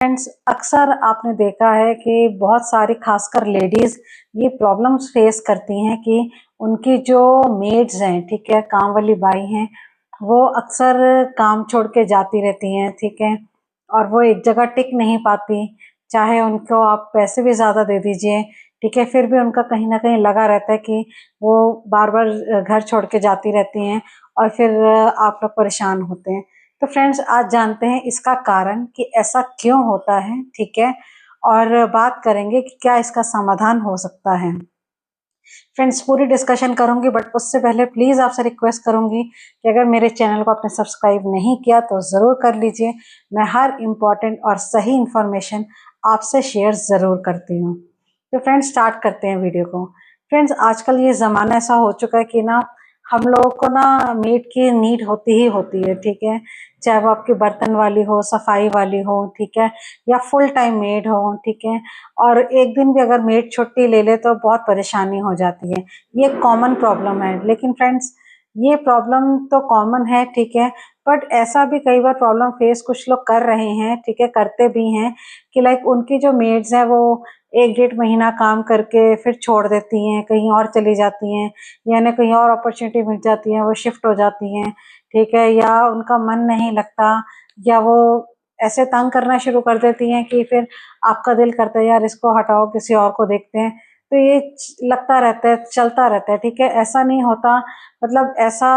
Friends, अक्सर आपने देखा है कि बहुत सारी खासकर लेडीज़ ये प्रॉब्लम्स फेस करती हैं कि उनकी जो मेड्स हैं, ठीक है, काम वाली बाई हैं, वो अक्सर काम छोड़ के जाती रहती हैं, ठीक है, और वो एक जगह टिक नहीं पाती। चाहे उनको आप पैसे भी ज़्यादा दे दीजिए, ठीक है, फिर भी उनका कहीं न कहीं लगा रहता है कि वो बार-बार घर छोड़ के जाती रहती हैं और फिर आप लोग परेशान होते हैं। तो फ्रेंड्स, आज जानते हैं इसका कारण कि ऐसा क्यों होता है, ठीक है? और बात करेंगे कि क्या इसका समाधान हो सकता है। फ्रेंड्स, पूरी डिस्कशन करूंगी, बट उससे पहले प्लीज़ आपसे रिक्वेस्ट करूंगी कि अगर मेरे चैनल को आपने सब्सक्राइब नहीं किया तो ज़रूर कर लीजिए। मैं हर इम्पॉर्टेंट और सही इन्फॉर्मेशन आपसे शेयर ज़रूर करती हूँ। तो फ्रेंड्स, स्टार्ट करते हैं वीडियो को। फ्रेंड्स, आजकल ये ज़माना ऐसा हो चुका है कि ना हम लोगों को ना मेड की नीड होती ही होती है, ठीक है? चाहे वो आपकी बर्तन वाली हो, सफाई वाली हो, ठीक है, या फुल टाइम मेड हो, ठीक है। और एक दिन भी अगर मेड छुट्टी ले ले तो बहुत परेशानी हो जाती है। ये कॉमन प्रॉब्लम है। लेकिन फ्रेंड्स, ये प्रॉब्लम तो कॉमन है, ठीक है, बट ऐसा भी कई बार प्रॉब्लम फेस कुछ लोग कर रहे हैं, ठीक है, करते भी हैं कि लाइक उनकी जो मेड्स हैं वो 1 डेढ़ महीना काम करके फिर छोड़ देती हैं, कहीं और चली जाती हैं, यानी कहीं और अपॉर्चुनिटी मिल जाती है, वो शिफ्ट हो जाती हैं, ठीक है, या उनका मन नहीं लगता, या वो ऐसे तंग करना शुरू कर देती हैं कि फिर आपका दिल करता है यार इसको हटाओ, किसी और को देखते हैं। तो ये लगता रहता है, चलता रहता है, ठीक है, ऐसा नहीं होता। मतलब ऐसा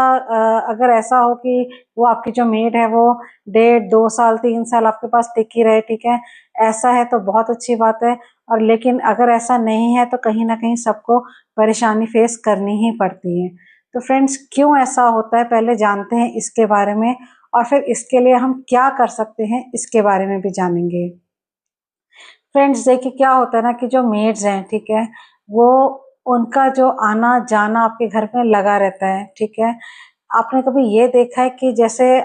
अगर ऐसा हो कि वो आपकी जो मेड है वो 1.5 2 साल 3 साल आपके पास टिकी रहे, ठीक है, ऐसा है तो बहुत अच्छी बात है। और लेकिन अगर ऐसा नहीं है तो कहीं ना कहीं सबको परेशानी फेस करनी ही पड़ती है। तो फ्रेंड्स, क्यों ऐसा होता है पहले जानते हैं इसके बारे में, और फिर इसके लिए हम क्या कर सकते हैं इसके बारे में भी जानेंगे। फ्रेंड्स, देखिए क्या होता है ना कि जो मेड्स हैं, ठीक है, वो उनका जो आना जाना आपके घर में लगा रहता है, ठीक है। आपने कभी ये देखा है कि जैसे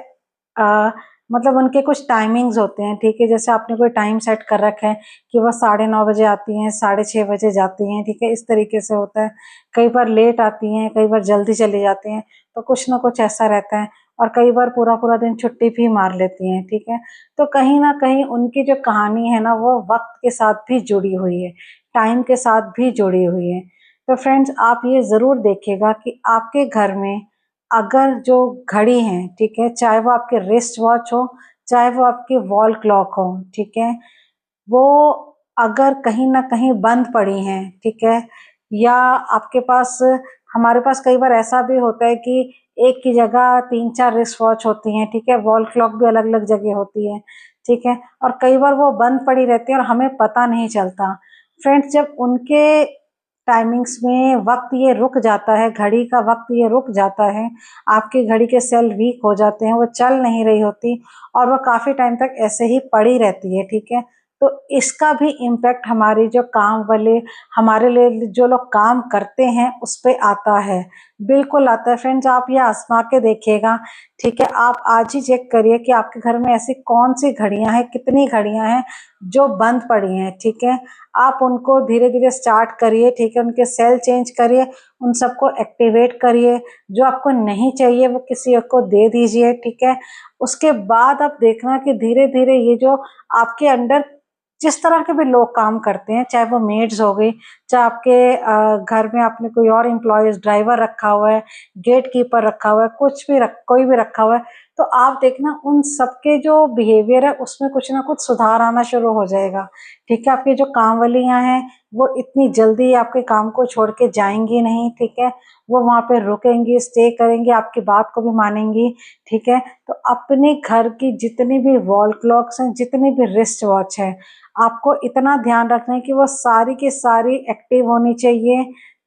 मतलब उनके कुछ टाइमिंग्स होते हैं, ठीक है, जैसे आपने कोई टाइम सेट कर रखा है कि वो 9:30 बजे आती हैं, 6:30 बजे जाती हैं, ठीक है, इस तरीके से होता है। कई बार लेट आती हैं, कई बार जल्दी चली जाती हैं, तो कुछ ना कुछ ऐसा रहता है। और कई बार पूरा पूरा दिन छुट्टी भी मार लेती हैं, ठीक है। तो कहीं ना कहीं उनकी जो कहानी है ना वो वक्त के साथ भी जुड़ी हुई है, टाइम के साथ भी जुड़ी हुई है। तो फ्रेंड्स, आप ये ज़रूर देखिएगा कि आपके घर में अगर जो घड़ी है, ठीक है, चाहे वो आपके रिस्ट वॉच हो, चाहे वो आपकी वॉल क्लॉक हो, ठीक है, वो अगर कहीं न कहीं बंद पड़ी हैं, ठीक है, या आपके पास, हमारे पास कई बार ऐसा भी होता है कि एक की जगह 3-4 रिस्ट वॉच होती हैं, ठीक है, वॉल क्लॉक भी अलग-अलग जगह होती है, ठीक है, और कई बार वो बंद पड़ी रहती है और हमें पता नहीं चलता। फ्रेंड्स, जब उनके टाइमिंग्स में वक़्त ये रुक जाता है, घड़ी का वक़्त ये रुक जाता है, आपकी घड़ी के सेल वीक हो जाते हैं, वो चल नहीं रही होती और वो काफ़ी टाइम तक ऐसे ही पड़ी रहती है, ठीक है? तो इसका भी इम्पैक्ट हमारी जो काम वाले, हमारे लिए जो लोग काम करते हैं उस पे आता है, बिल्कुल आता है। फ्रेंड्स, आप ये आज़मा के देखिएगा, ठीक है? आप आज ही चेक करिए कि आपके घर में ऐसी कौन-सी घड़ियाँ हैं, कितनी घड़ियाँ हैं जो बंद पड़ी हैं, ठीक है? आप उनको धीरे-धीरे स्टार्ट करिए, ठीक है? उनके सेल चेंज करिए, उन सबको एक्टिवेट करिए, जो आपको नहीं चाहिए वो किसी और को दे दीजिए, ठीक है? उसके बाद आप देखना कि धीरे-धीरे ये जो आपके अंडर जिस तरह के भी लोग काम करते हैं, चाहे वो मेड्स हो गई, चाहे आपके घर में आपने कोई और एम्प्लॉइज़, ड्राइवर रखा हुआ है, गेट कीपर रखा हुआ है, कुछ भी कोई भी रखा हुआ है, तो आप देखना उन सबके जो बिहेवियर है उसमें कुछ ना कुछ सुधार आना शुरू हो जाएगा, ठीक है? आपकी जो काम वालियाँ हैं, वो इतनी जल्दी आपके काम को छोड़ के जाएँगी नहीं, ठीक है? वो वहाँ पे रुकेंगी, स्टे करेंगी, आपकी बात को भी मानेंगी, ठीक है? तो अपने घर की जितनी भी वॉल क्लॉक्स हैं, जितनी भी रिस्ट वॉच है, आपको इतना ध्यान रखना है कि वो सारी की सारी एक्टिव होनी चाहिए,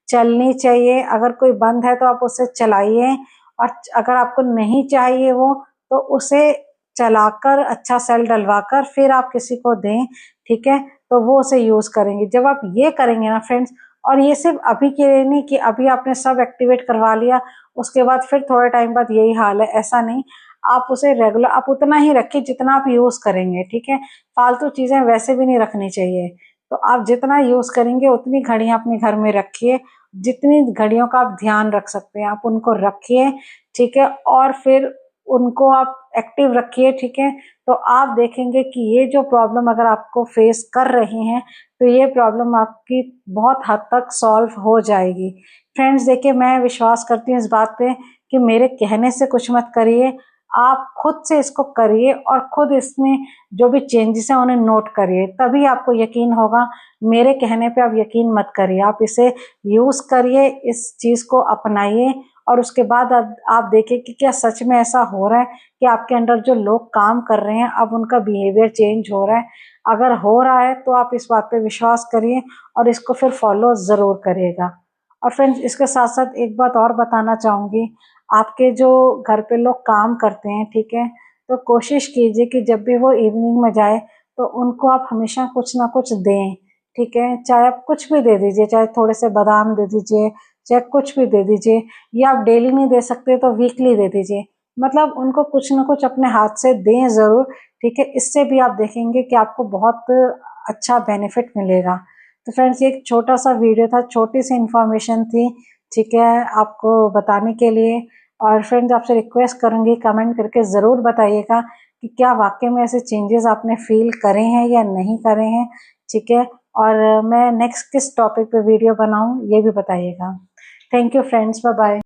चलनी चाहिए। अगर कोई बंद है तो आप उसे चलाइए, और अगर आपको नहीं चाहिए वो, तो उसे चलाकर अच्छा सेल डलवाकर फिर आप किसी को दें, ठीक है? तो वो उसे यूज़ करेंगे। जब आप ये करेंगे ना फ्रेंड्स, और ये सिर्फ अभी के लिए नहीं कि अभी आपने सब एक्टिवेट करवा लिया, उसके बाद फिर थोड़े टाइम बाद यही हाल है, ऐसा नहीं। आप उसे रेगुलर आप उतना ही रखिए जितना आप यूज़ करेंगे, ठीक है? फालतू चीज़ें वैसे भी नहीं रखनी चाहिए। तो आप जितना यूज़ करेंगे उतनी घड़ियाँ अपने घर में रखिए, जितनी घड़ियों का आप ध्यान रख सकते हैं आप उनको रखिए, ठीक है? और फिर उनको आप एक्टिव रखिए, ठीक है। तो आप देखेंगे कि ये जो प्रॉब्लम अगर आपको फेस कर रही हैं तो ये प्रॉब्लम आपकी बहुत हद तक सॉल्व हो जाएगी। फ्रेंड्स देखिए, मैं विश्वास करती हूँ इस बात पे कि मेरे कहने से कुछ मत करिए, आप खुद से इसको करिए और खुद इसमें जो भी चेंजेस हैं उन्हें नोट करिए, तभी आपको यकीन होगा। मेरे कहने पे आप यकीन मत करिए, आप इसे यूज़ करिए, इस चीज़ को अपनाइए और उसके बाद आप देखिए कि क्या सच में ऐसा हो रहा है कि आपके अंडर जो लोग काम कर रहे हैं अब उनका बिहेवियर चेंज हो रहा है। अगर हो रहा है तो आप इस बात पे विश्वास करिए और इसको फिर फॉलो ज़रूर करिएगा। और फ्रेंड्स इसके साथ साथ एक बात और बताना चाहूँगी, आपके जो घर पे लोग काम करते हैं, ठीक है, तो कोशिश कीजिए कि जब भी वो इवनिंग में जाए तो उनको आप हमेशा कुछ ना कुछ दें, ठीक है। चाहे आप कुछ भी दे दीजिए, चाहे थोड़े से बादाम दे दीजिए, चाहे कुछ भी दे दीजिए, या आप डेली नहीं दे सकते तो वीकली दे दीजिए। मतलब उनको कुछ ना कुछ अपने हाथ से दें ज़रूर, ठीक है। इससे भी आप देखेंगे कि आपको बहुत अच्छा बेनिफिट मिलेगा। तो फ्रेंड्स ये एक छोटा सा वीडियो था, छोटी सी इन्फॉर्मेशन थी, ठीक है, आपको बताने के लिए। और फ्रेंड्स आपसे रिक्वेस्ट करूँगी कमेंट करके ज़रूर बताइएगा कि क्या वाक़ई में ऐसे चेंजेस आपने फ़ील करे हैं या नहीं करे हैं, ठीक है। और मैं नेक्स्ट किस टॉपिक पे वीडियो बनाऊँ ये भी बताइएगा। Thank you friends, bye bye.